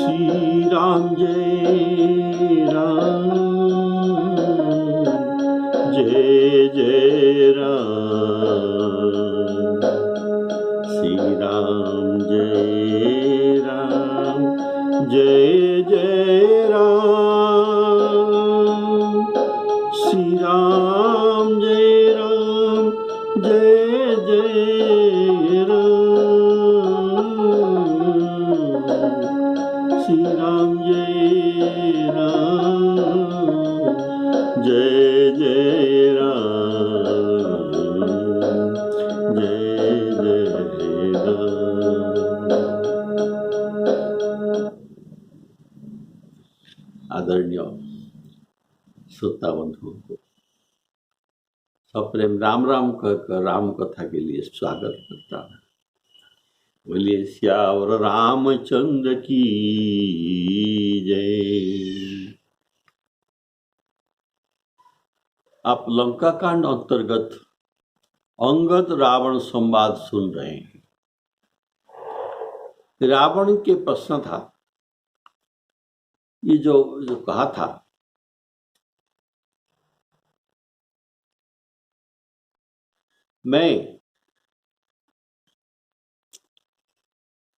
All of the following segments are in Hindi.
श्री राम जय राम, जय जय राम, श्री राम जय राम, जय जय राम, श्री राम जय राम, जय जय राम, श्री राम जय राम, जय जय राम, जय जय राम। आदरणीय श्रोता बंधुओं को सप्रेम राम राम कहकर राम कथा के लिए स्वागत करता है। बोलिए श्यावर रामचंद्र की जय। आप लंका कांड अंतर्गत अंगद रावण संवाद सुन रहे हैं। रावण के प्रश्न था, ये जो कहा था, मैं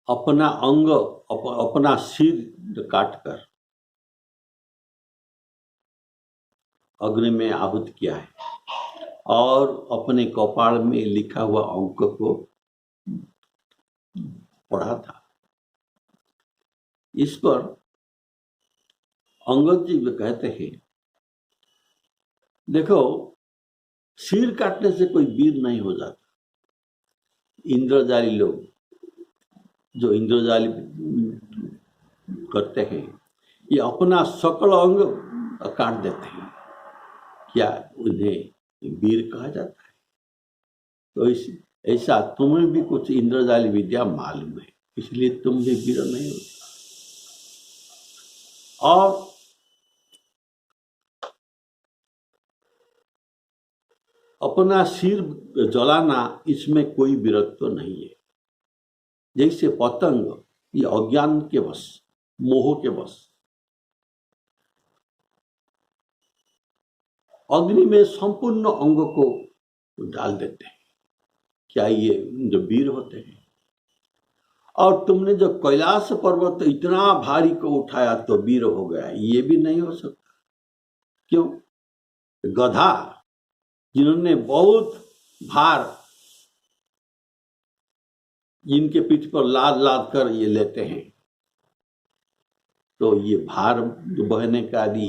अपना अंग अपना सिर काटकर अग्नि में आहुति किया है और अपने कपाल में लिखा हुआ अंक को पढ़ा था। इस पर अंगद जी कहते हैं, देखो, सिर काटने से कोई वीर नहीं हो जाता। इंद्रजाली लोग जो इंद्रजाली करते हैं, ये अपना सकल अंग काट देते हैं, क्या उन्हें वीर कहा जाता है? तो ऐसा तुम्हें भी कुछ इंद्रजाली विद्या मालूम है, इसलिए तुम भी वीर नहीं होता। और अपना सिर जलाना, इसमें कोई वीरत्व नहीं है। जैसे पतंग, ये अज्ञान के वश, मोह के वश अग्नि में संपूर्ण अंग को डाल देते हैं, क्या ये जो वीर होते हैं? और तुमने जो कैलाश पर्वत इतना भारी को उठाया तो वीर हो गया, ये भी नहीं हो सकता। क्यों? गधा जिन्होंने बहुत भार जिनके पीठ पर लाद लाद कर ये लेते हैं, तो ये भार बहने का भी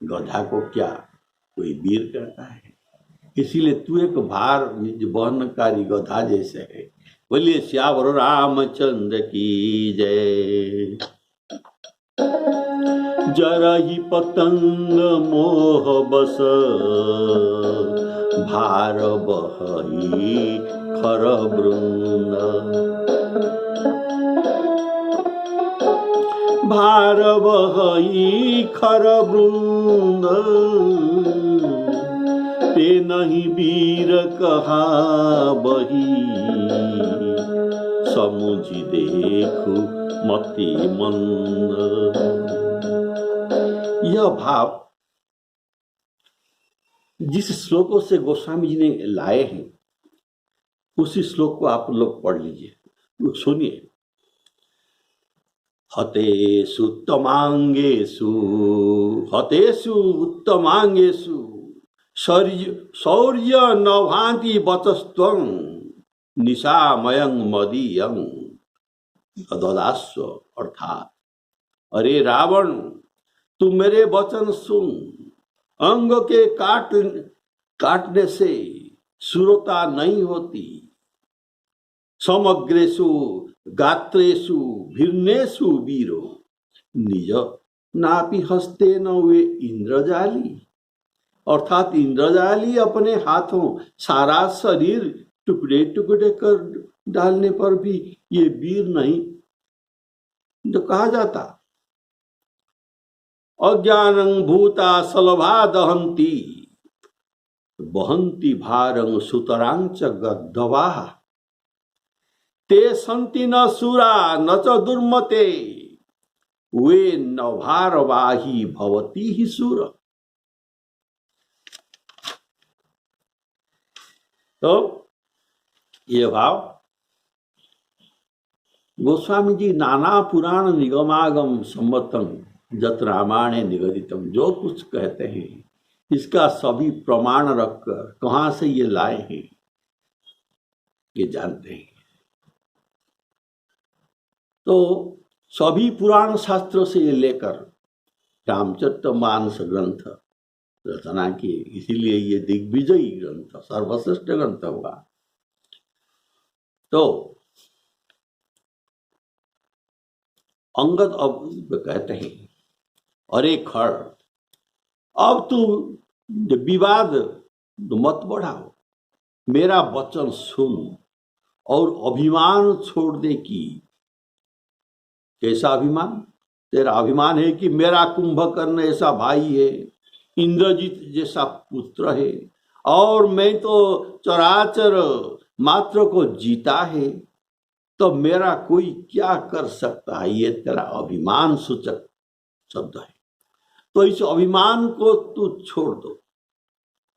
गधा को क्या कोई वीर करता है? इसीलिए तू एक भार बहनकारी गधा जैसे है। बोलिए श्यावर रामचंद्र की जय। जरा ही पतंग मोह बस, भार बहई खर वृंद, भार बहई खर वृंद, ते नहीं वीर कहा बही, समुझी देखु मति मंद। यह भाव जिस श्लोकों से गोस्वामी जी ने लाए हैं, उसी श्लोक को आप लोग पढ़ लीजिए, सुनिए। हतेषु उत्तमांगेषु, हतेषु उत्तमांगेषु शौर्य न भांति वचस्त्वं, निशामयं मदीयं ददास्व। अर्थात, अरे रावण, तू मेरे वचन सुन। अंग के काटने से शूरता नहीं होती। समग्रेषु गात्रेषु भिन्नेषु वीरो, निज नापि हस्ते न वे इंद्रजाली। अर्थात इंद्रजाली अपने हाथों सारा शरीर टुकड़े टुकड़े कर डालने पर भी ये वीर नहीं जो कहा जाता। अज्ञानं भूता सलभा दहन्ति, वहन्ति भारं सुतरांच गद्धवाः, ते सन्ति न सुरा न च दुर्मते, वे नभारवाही भवती ही सुर। तो ये भाव गोस्वामी जी नाना पुराण निगमागम सम्मतम जत रामायणे निगदितम, जो कुछ कहते हैं इसका सभी प्रमाण रखकर कहां से ये लाए हैं ये जानते हैं। तो सभी पुराण शास्त्रों से ये लेकर रामचरितमानस ग्रंथ रचना किए, इसीलिए ये दिग्विजयी ग्रंथ सर्वश्रेष्ठ ग्रंथ हुआ। तो अंगद अब कहते हैं, अरे खड़, अब तू विवाद मत बढ़ाओ, मेरा वचन सुन और अभिमान छोड़ दे। कि कैसा अभिमान? तेरा अभिमान है कि मेरा कुंभकर्ण ऐसा भाई है, इंद्रजीत जैसा पुत्र है, और मैं तो चराचर मात्र को जीता है, तो मेरा कोई क्या कर सकता है? ये तेरा अभिमान सूचक शब्द है। तो इस अभिमान को तू छोड़ दो,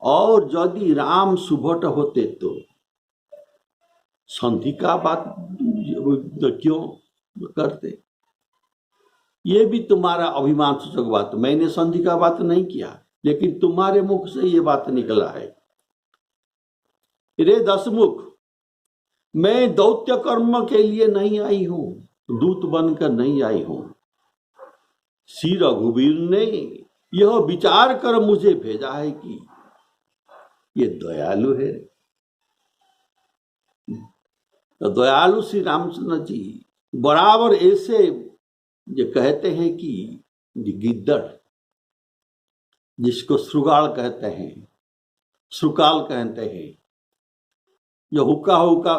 और यदि राम सुभट होते तो संधि का बात क्यों करते? ये भी तुम्हारा अभिमान सूचक बात। मैंने संधि का बात नहीं किया, लेकिन तुम्हारे मुख से ये बात निकला है। रे दशमुख, मैं दौत्य कर्म के लिए नहीं आई हूं, दूत बनकर नहीं आई हूं। श्री रघुवीर ने यह विचार कर मुझे भेजा है कि ये दयालु है। तो दयालु श्री रामचंद्र जी बराबर ऐसे जो कहते हैं कि गिद्दड़, जिसको श्रुगाल कहते हैं, श्रुकाल कहते हैं, जो हुक्का हुक्का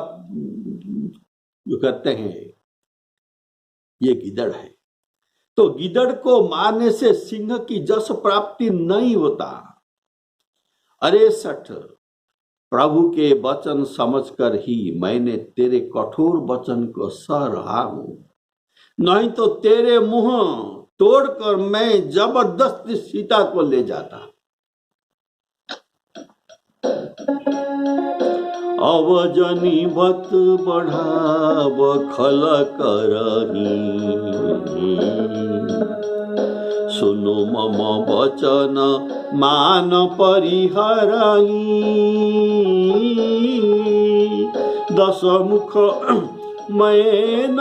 जो कहते हैं, ये गिद्दड़ है। तो गिद्दड़ को मारने से सिंह की जस प्राप्ति नहीं होता। अरे सठ, प्रभु के वचन समझकर ही मैंने तेरे कठोर वचन को सह रहा हूं, नहीं तो तेरे मुंह तोड़कर मैं जबरदस्ती सीता को ले जाता। अवजनी बत बढ़ाव खल करही, सुनु मम वचन मान परिहरही। दशमुख मैं न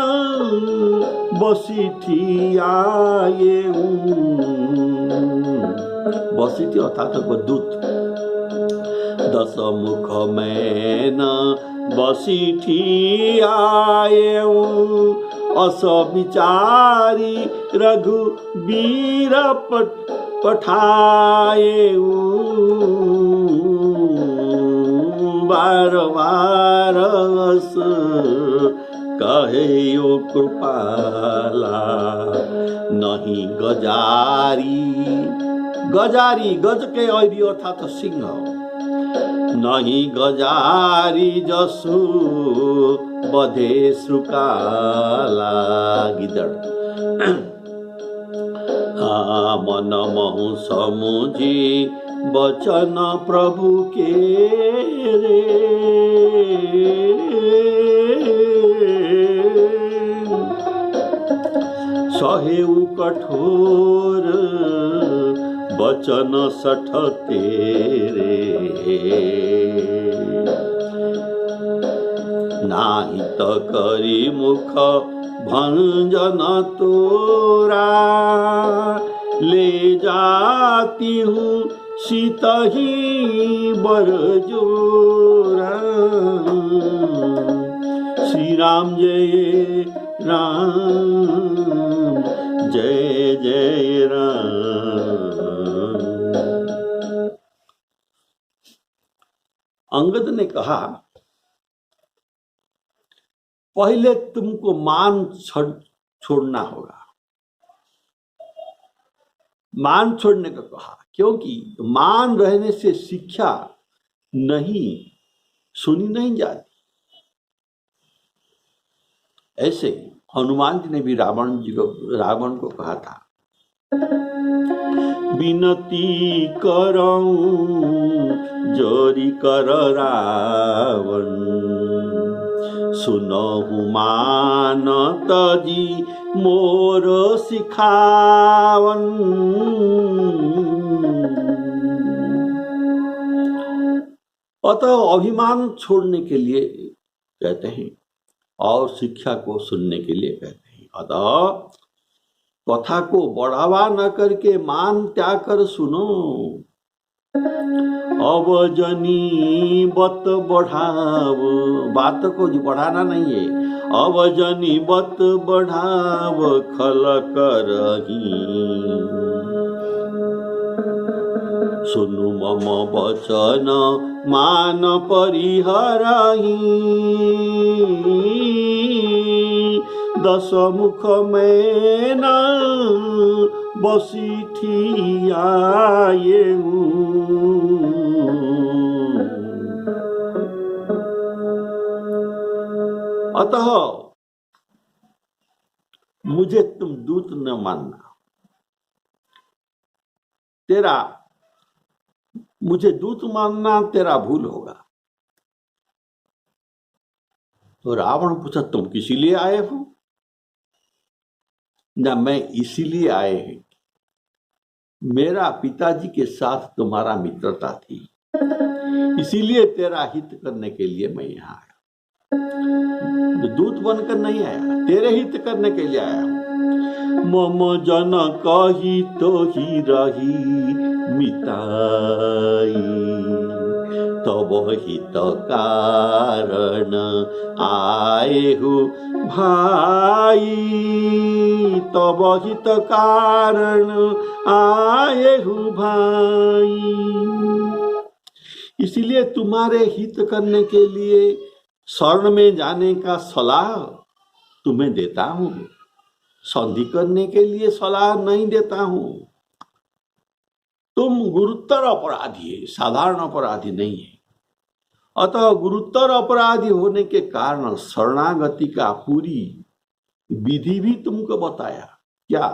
बसी थी आए, बसी थी अर्थात दूत। दशमुख मैं न बसी थी आए, अस विचारी रघुवीर पठाए। बार बार अस कहे ओ कृपाला, नहीं गजारी, गजारी गज के ऐरी अर्थात सिंह, नहीं गजारी जसु बधे श्रुकाला। गिदड़ मन महु समुझी वचन प्रभु के रे, सहेउ कठोर वचन सठ तेरे। नाहित करी मुख भंजन तोरा, ले जाती हूँ सीता ही बरजोरा। श्री राम जय राम, जय जय राम। अंगद ने कहा, पहले तुमको मान छोड़ना होगा। मान छोड़ने का कहा, क्योंकि मान रहने से शिक्षा नहीं सुनी नहीं जाती। ऐसे हनुमान जी ने भी रावण को कहा था, विनती करऊं जोरी कर रावण, सुनहु मान तजी मोर सिखावन। अतः अभिमान छोड़ने के लिए कहते हैं और शिक्षा को सुनने के लिए कहते हैं। अतः कथा को बढ़ावा न करके मान त्याग कर सुनो। अब जनी बत बढ़ाव, बात को बढ़ाना नहीं है। अब जनी बत बढ़ाव खल करही, सुनु मम वचन मान परिहरही, दस मुख में न बसी ठियाए। अतः मुझे तुम दूत न मानना, मुझे दूत मानना तेरा भूल होगा। तो रावण पूछा, तुम किसी लिए आए हो? ना, मैं इसीलिए आए हैं, मेरा पिताजी के साथ तुम्हारा मित्रता थी, इसीलिए तेरा हित करने के लिए मैं यहाँ आया। दूत बनकर नहीं आया, तेरे हित करने के लिए आया हूं। मम जन कही तो ही रही मिताई, तब हित कारण आए हो भाई, तब हित कारण आए हो भाई। इसलिए तुम्हारे हित करने के लिए शरण में जाने का सलाह तुम्हें देता हूं, संधि करने के लिए सलाह नहीं देता हूं। तुम गुरुतर अपराधी है, साधारण अपराधी नहीं है। अतः गुरुतर अपराधी होने के कारण शरणागति का पूरी विधि भी तुमको बताया। क्या?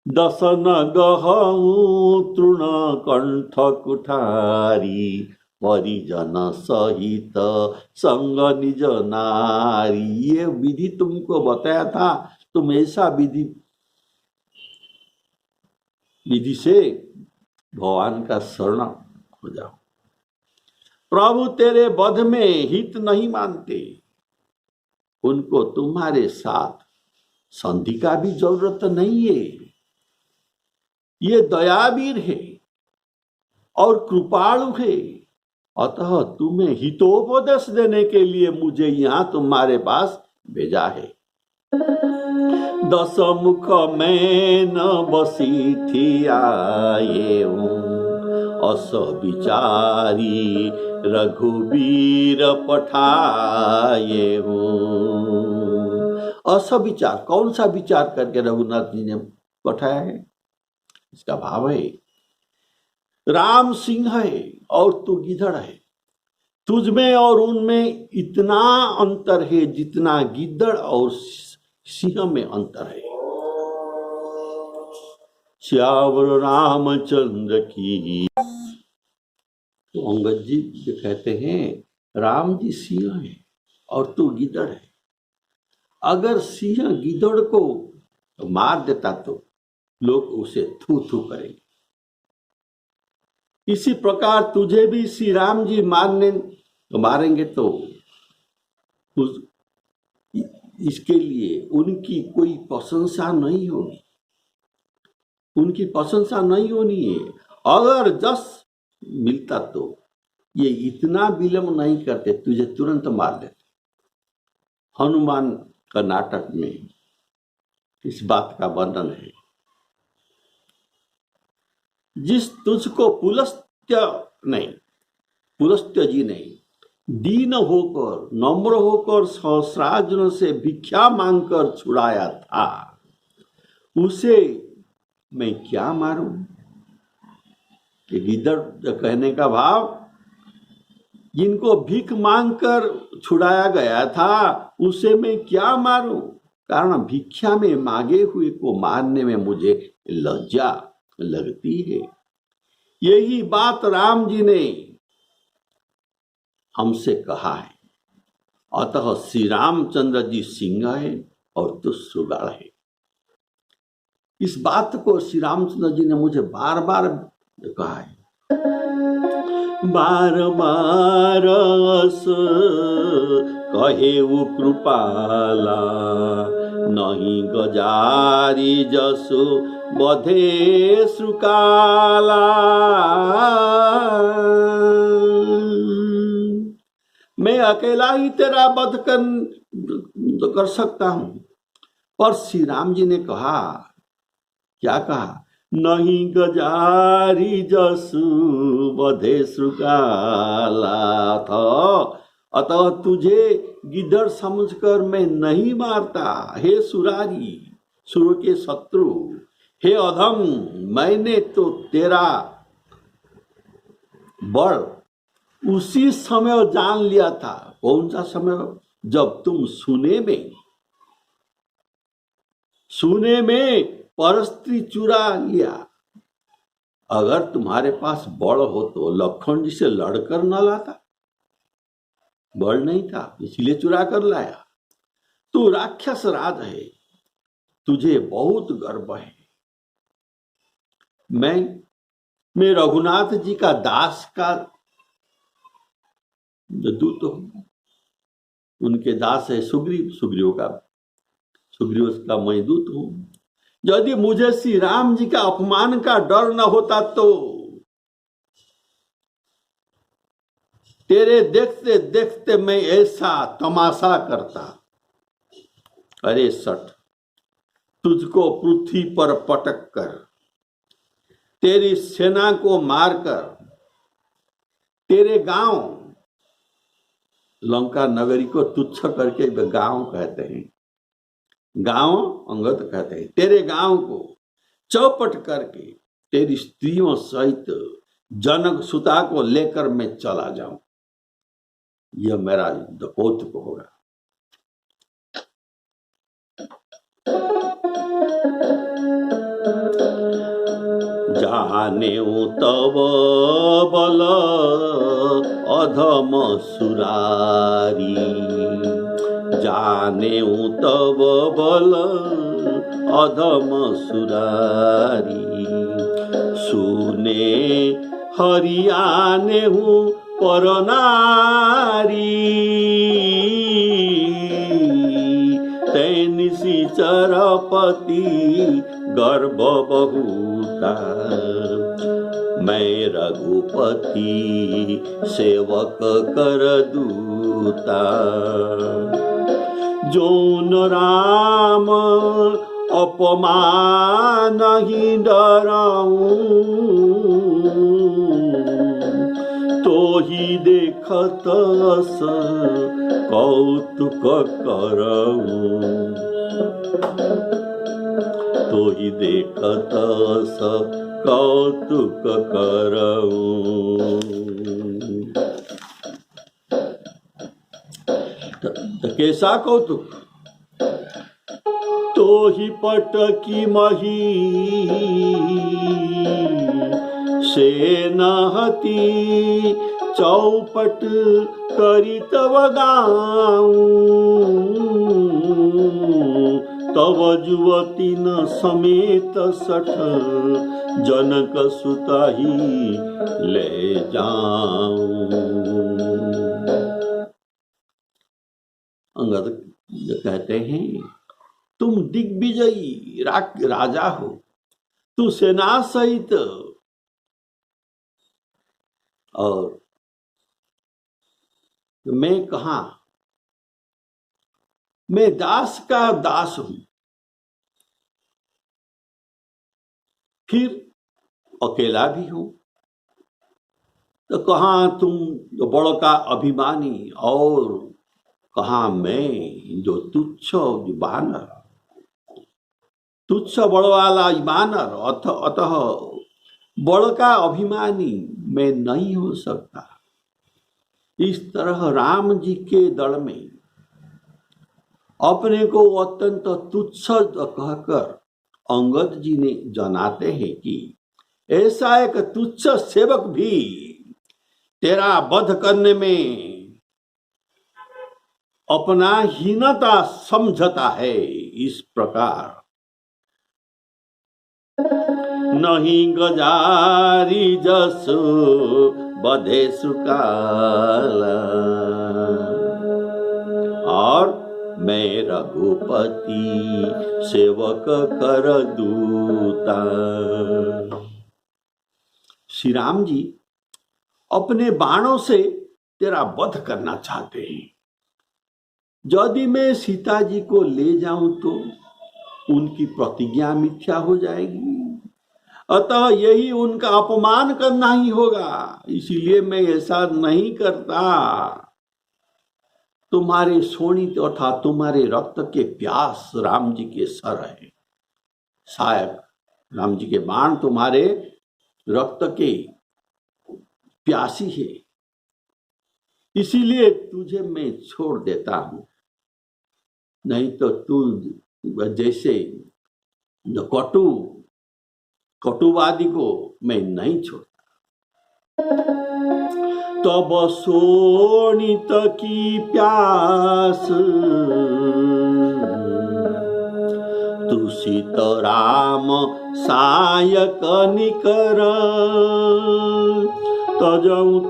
दसन गहूं तृण कंठ कुठारी, परिजन सहित संग निज नारी। ये विधि तुमको बताया था, तुम ऐसा विधि से भगवान का शरण हो जाओ। प्रभु तेरे वध में हित नहीं मानते, उनको तुम्हारे साथ संधि का भी जरूरत नहीं है। ये दयावीर है और कृपाणु है, अतः तुम्हें हितोपदेश देने के लिए मुझे यहां तुम्हारे पास भेजा है। दस मुख में न बसी थी आए हूं, अस विचारी रघुवीर पठाए हूं। अस विचार, कौन सा विचार करके रघुनाथ जी ने पठाया है? इसका भाव है, राम सिंह है और तू गिदड़ है, तुझमें और उनमें इतना अंतर है जितना गिद्दड़ और सिंह में अंतर है। श्यावर रामचंद्र की। तो अंगद जी जो कहते हैं, राम जी सिंह है और तू गिदड़ है। अगर सिंह गिदड़ को मार देता तो लोग उसे थू थू करेंगे। इसी प्रकार तुझे भी श्री राम जी मारेंगे तो इसके लिए उनकी कोई प्रशंसा नहीं होगी, उनकी प्रशंसा नहीं होनी है। अगर जस मिलता तो ये इतना विलंब नहीं करते, तुझे तुरंत मार देते। हनुमान का नाटक में इस बात का वर्णन है। जिस तुझको पुलस्त्य जी नहीं, दीन होकर नम्र होकर सहस्रार्जुन से भिक्षा मांगकर छुड़ाया था, उसे मैं क्या मारूं? कि गिदड़ कहने का भाव, जिनको भीख मांगकर छुड़ाया गया था उसे मैं क्या मारूं? कारण भिक्षा में मांगे हुए को मारने में मुझे लज्जा लगती है। यही बात राम जी ने हमसे कहा है। अतः श्री रामचंद्र जी सिंह है और तू सुगाड़ है। इस बात को श्री रामचंद्र जी ने मुझे बार बार कहा है। बार बार कहे वो कृपाला, नहीं गजारी जसु बधे सुकाला। मैं अकेला ही तेरा वध कर सकता हूं, पर श्री राम जी ने कहा, क्या कहा? नहीं गजारी जसु बधे सुकाला था। अतः तुझे गिद्धड़ समझकर मैं नहीं मारता। हे सुरारी, सुर के शत्रु, हे अधम, मैंने तो तेरा बड़ उसी समय जान लिया था। कौन सा समय? जब तुम सुने में परस्त्री चुरा लिया। अगर तुम्हारे पास बड़ हो तो लखन जी से लड़कर न लाता। बड़ नहीं था, इसलिए चुरा कर लाया। तू राक्षस राज है, तुझे बहुत गर्व है। मैं रघुनाथ जी का दास का दूत हूं। उनके दास है सुग्रीव, सुग्रीव का मैं दूत हूं। यदि मुझे श्री राम जी का अपमान का डर न होता तो तेरे देखते देखते मैं ऐसा तमाशा करता। अरे सठ, तुझको पृथ्वी पर पटक कर, तेरी सेना को मारकर, तेरे गांव लंका नगरी को तुच्छ करके गांव कहते हैं, गांव अंगद कहते हैं, तेरे गांव को चौपट करके तेरी स्त्रियों सहित जनक सुता को लेकर मैं चला जाऊं। यह मेरा कौतुक होगा। जाने तब बल अधम सुरारी, जाने तब बल अधम सुरारी। सुने हरियाने हूँ पर नारी, तैनिसी चरपति गर्भ बहुता। मैं रघुपति सेवक कर दूता। जोन राम अपमान ही डराऊं, तो ही देखत कौतुक करऊं, तो ही देखत कौतुक करऊं। तो कैसा कौतुक? तो ही पटकी मही से नहती, चौपट करी तब गाऊं, तब जुवती न समेत सठ जनक सुता ही ले जाऊं। अंगद कहते हैं, तुम दिग्विजयी राजा हो, तू सेना सहित, और मैं कहां? मैं दास का दास हूं, फिर अकेला भी हूं, तो कहां तुम बड़ का अभिमानी, और कहां मैं जो तुच्छ बानर, तुच्छ बड़ वाला बानर। अतः बड़ का अभिमानी मैं नहीं हो सकता। इस तरह राम जी के दल में अपने को अत्यंत तुच्छ कहकर अंगद जी ने जनाते हैं कि ऐसा एक तुच्छ सेवक भी तेरा वध करने में अपना हीनता समझता है। इस प्रकार नहीं गजारी जसु बधे सुकाला, और मैं रघुपति सेवक कर दूता। श्री राम जी अपने बाणों से तेरा वध करना चाहते हैं। यदि मैं सीता जी को ले जाऊं तो उनकी प्रतिज्ञा मिथ्या हो जाएगी, अतः यही उनका अपमान करना ही होगा, इसीलिए मैं ऐसा नहीं करता। तुम्हारे शोणित अर्थात तुम्हारे रक्त के प्यास राम जी के सर है, शायद राम जी के बाण तुम्हारे रक्त के प्यासी है, इसीलिए तुझे मैं छोड़ देता हूं। नहीं तो तू जैसे कटुवादी को मैं नहीं छोड़ता। तब शोणित की प्यास तू सीताराम सायक निकर, तजऊ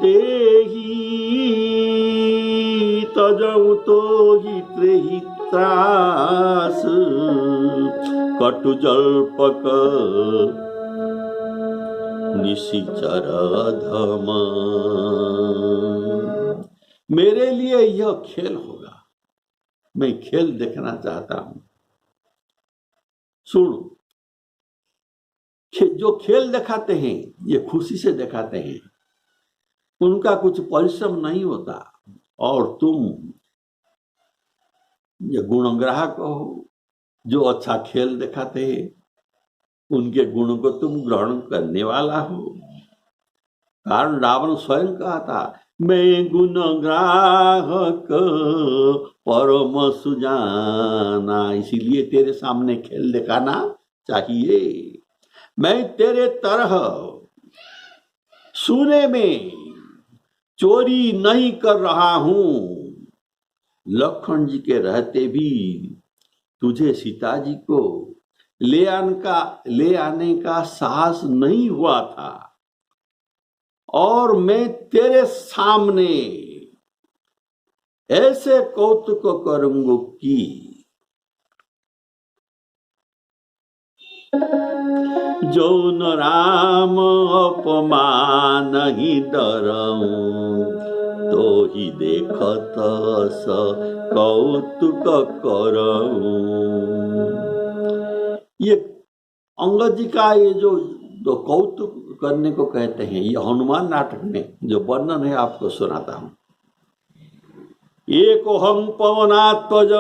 तो ही त्रेही त्रास, कटु जल्पक निशिचर धम। मेरे लिए यह खेल होगा, मैं खेल देखना चाहता हूं। सुनो, जो खेल दिखाते हैं ये खुशी से दिखाते हैं, उनका कुछ परिश्रम नहीं होता, और तुम ये गुणग्राहक हो जो अच्छा खेल दिखाते हैं, उनके गुण को तुम ग्रहण करने वाला हो। कारण रावण स्वयं कहा था, मैं गुणग्राहक परम सुजाना, इसीलिए तेरे सामने खेल दिखाना चाहिए। मैं तेरे तरह सोने में चोरी नहीं कर रहा हूं। लखन जी के रहते भी तुझे सीता जी को ले आने का साहस नहीं हुआ था, और मैं तेरे सामने ऐसे कौतुक करूंगा कि जौन राम अपमान ही डरऊं, तो ही देखत स कौतुक करऊं। ये अंगद जी का ये जो कौतुक करने को कहते हैं, ये हनुमान नाटक में जो वर्णन है आपको सुनाता हूं। एक हम पवनात्मज,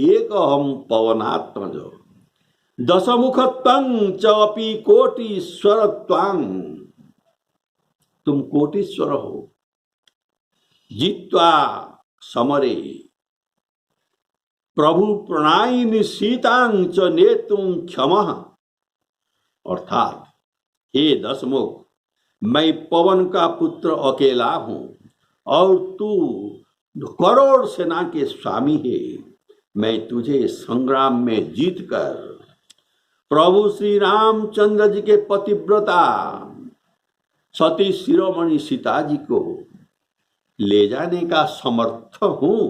एक हम पवनात्मज, दशमुख तंग चपी कोटीश्वर त्वांग। तुम कोटीश्वर हो, जित्वा समरे प्रभु प्रणयिनी सीतांग च नेतुम क्षमः। अर्थात हे दशमुख, मैं पवन का पुत्र अकेला हूं और तू करोड़ सेना के स्वामी है। मैं तुझे संग्राम में जीतकर प्रभु श्री रामचंद्र जी के पतिव्रता सती शिरोमणि सीता जी को ले जाने का समर्थ हूं।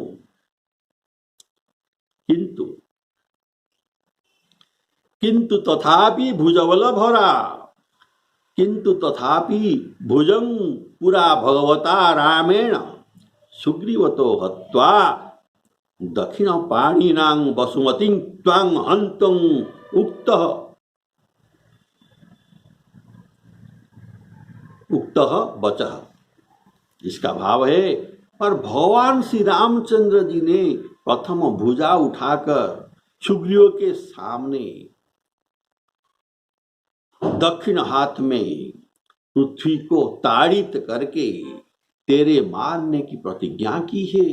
किंतु तथापि भुजबल भरा, किंतु तथापि भुजं पुरा भगवता रामेण सुग्रीवतो हत्वा दक्षिण पाणिनां वसुमतिं त्वां हन्तुं उक्तः वचः। इसका भाव है, पर भगवान श्री रामचंद्र जी ने प्रथम भुजा उठाकर सुग्रीव के सामने दक्षिण हाथ में पृथ्वी को ताड़ित करके तेरे मारने की प्रतिज्ञा की है।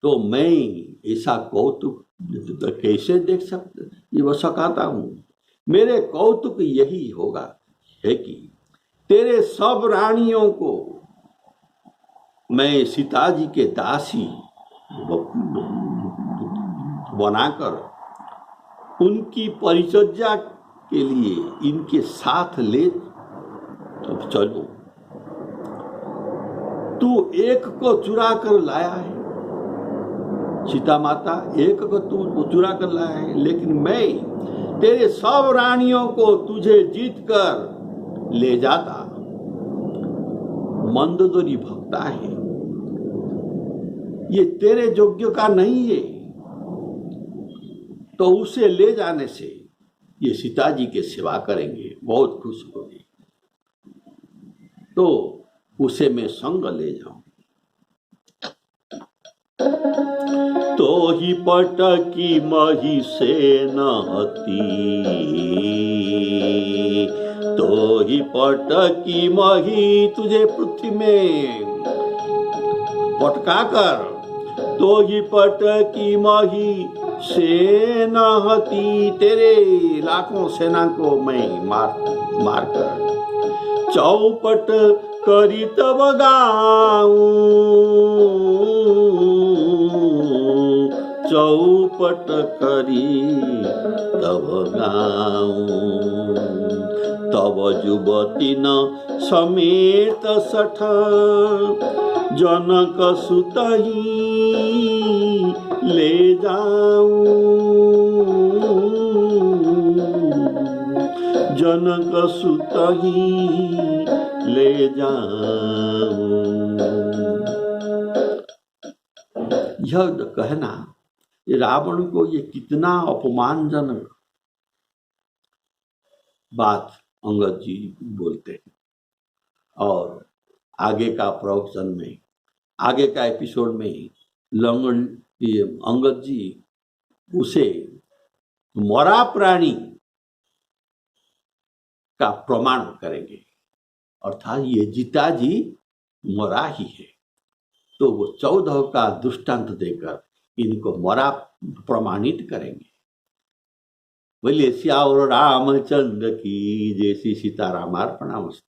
तो मैं ऐसा कौतुक कैसे देख सकाता हूँ। मेरे कौतुक यही होगा है कि तेरे सब रानियों को मैं सीता जी के दासी बनाकर उनकी परिचर्या के लिए इनके साथ ले चलूं। तू एक को चुरा कर लाया है सीता माता, एक को तू चुरा कर लाया है, लेकिन मैं तेरे सब रानियों को तुझे जीत कर ले जाता। मंदोदरी भक्ता है, ये तेरे योग्य का नहीं है, तो उसे ले जाने से ये सीता जी के सेवा करेंगे, बहुत खुश होंगे, तो उसे मैं संग ले जाऊं। तो ही पटकी मही से नहती, तो ही पटकी मही तुझे पृथ्वी में पटका कर, तो ही पटकी मही सेनाहती, तेरे लाखों सेना को मैं मार कर चौपट करी तब गाऊं, चौपट करी तब गाऊं। तब युवती न समेत सठ जनक सुतही ले जाऊं, जनक सुतही ले जाऊं। यह कहना रावण को ये कितना अपमानजनक बात अंगद जी बोलते हैं। और आगे का प्रवचन में, आगे का एपिसोड में अंगद जी उसे मरा प्राणी का प्रमाण करेंगे, अर्थात ये जीता जी मरा ही है, तो वो 14 का दृष्टांत देकर इनको मरा प्रमाणित करेंगे। बोलिए श्यावर रामचंद्र की जय। श्री सीताराम अर्पणमस्तु।